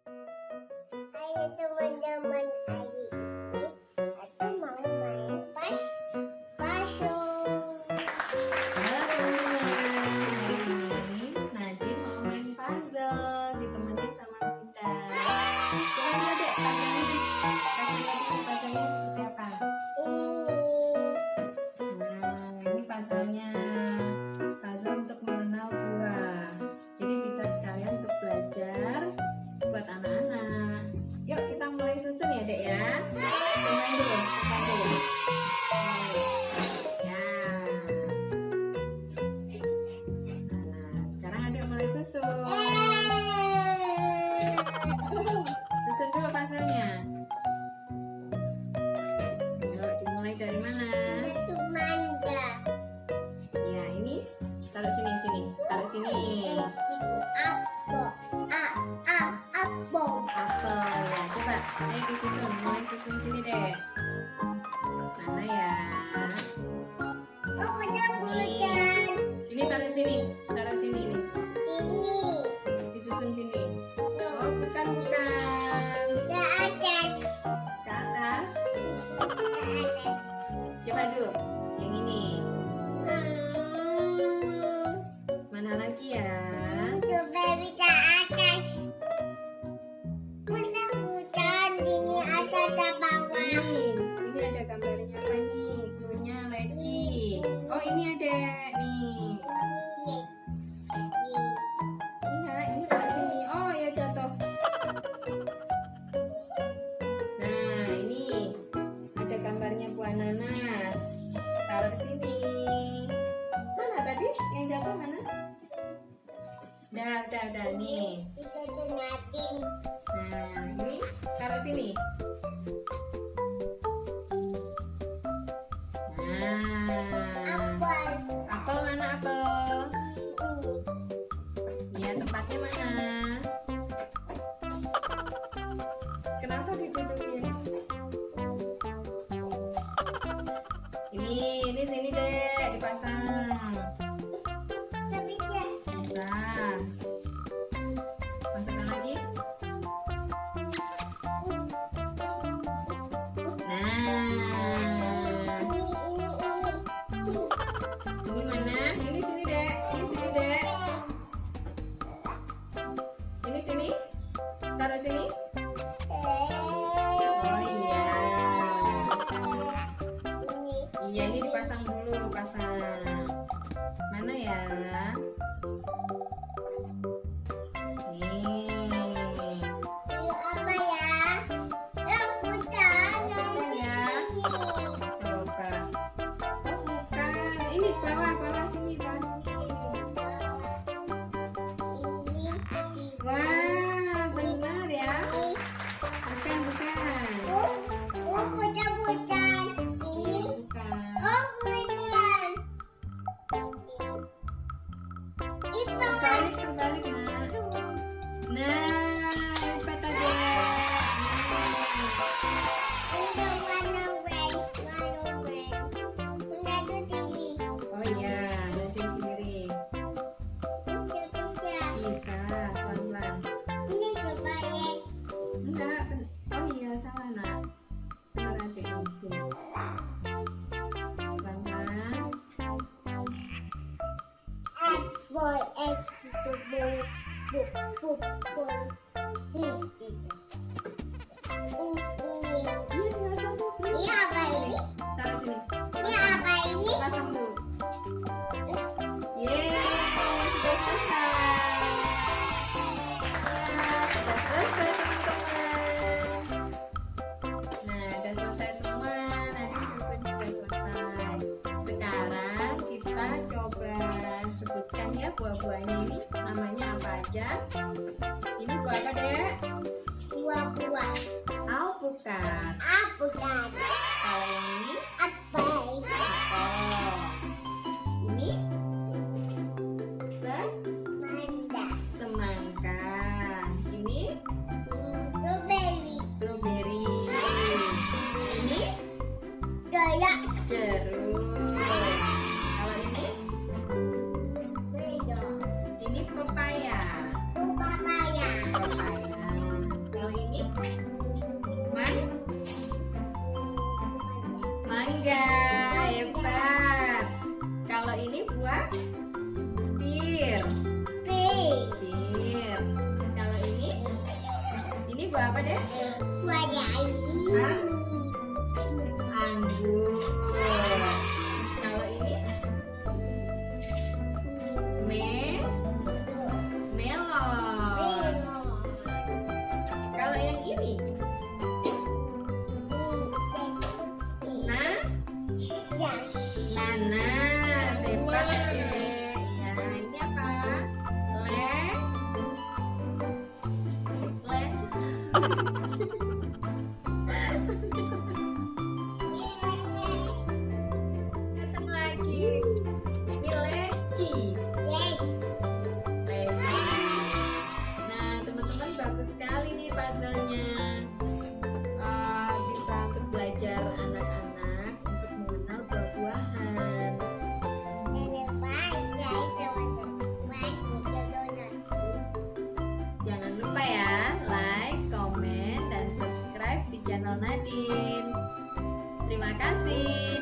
Hai teman-teman, hari ini aku mau main pasung. Halo, hari ini Nadine mau main puzzle ditemenin sama Bunda. Coba lihat deh puzzle-nya. Kasih lihat dulu puzzle-nya seperti apa. Nah, ini puzzle-nya. Puzzle untuk mengenal buah. Jadi bisa sekalian untuk belajar buat anak-anak. Yuk kita mulai susun ya dek ya. Main dulu, main dulu. Ya. Nah, sekarang adek mulai susun. Susun dulu puzzle-nya. Yuk dimulai dari mana? Ya ini taruh sini sini, taruh sini. Apel ya, coba ayo disusun, mulai susun sini deh. Mana ya? Ini taruh sini nih. Disusun sini. Oh bukan. Ke atas. Coba dulu, yang ini. Mana lagi ya? Ini ada gambarnya apa nih? Cluenya leci. Oh ini ada nih. Iya, ini taruh sini. Oh ya jatuh. Nah ini ada gambarnya buah nanas. Taruh sini. Mana tadi? Yang jatuh mana? Udah nih. Nah ini taruh sini. Apel mana apel? Iya tempatnya mana? Kenapa didudukin? Ini sini deh dipasang. Bisa. Masukkan lagi. Ini mana? Ini sini dek. Ini sini. Taruh sini. Oh iya. Iya ini dipasang dulu, pasang. Mana ya? Wah, benar ya? Bukan. Terbalik nak. Nah, lipat aja. Oh iya, nanti sendiri. Bisa, pelan-pelan. Enggak, oh iya salah nak. Benar nanti mungkin. Pelan-pelan. Taruh sini. Pasang dulu. Yeay, sudah selesai. Sudah selesai teman-teman. Nah, sudah selesai semua. Nanti susun juga selesai. Sekarang kita coba sebutkan ya buah-buahnya ini. Namanya apa aja? Ini buah apa dek? Buah-buah. Oh bukan. Bukan. Kalau yang ini? Apel. Ini? Semangka. Ini? Strawberry. Ini? Jeruk. Kalau ini? Ini pepaya. tiga, hebat. Kalau ini buah bir. Bir. Kalau ini buah apa deh? Hah? Anggur. Kalau ini melon. Kalau yang ini nanas. Hebat deh. Ya, ini apa? Datang lagi. Ini leci. Nah, teman-teman, bagus sekali nih puzzle-nya. Bisa untuk belajar anak-anak untuk mengenal buah-buahan. Jangan lupa ya, like, komen, dan subscribe di channel Nadine. Terima kasih.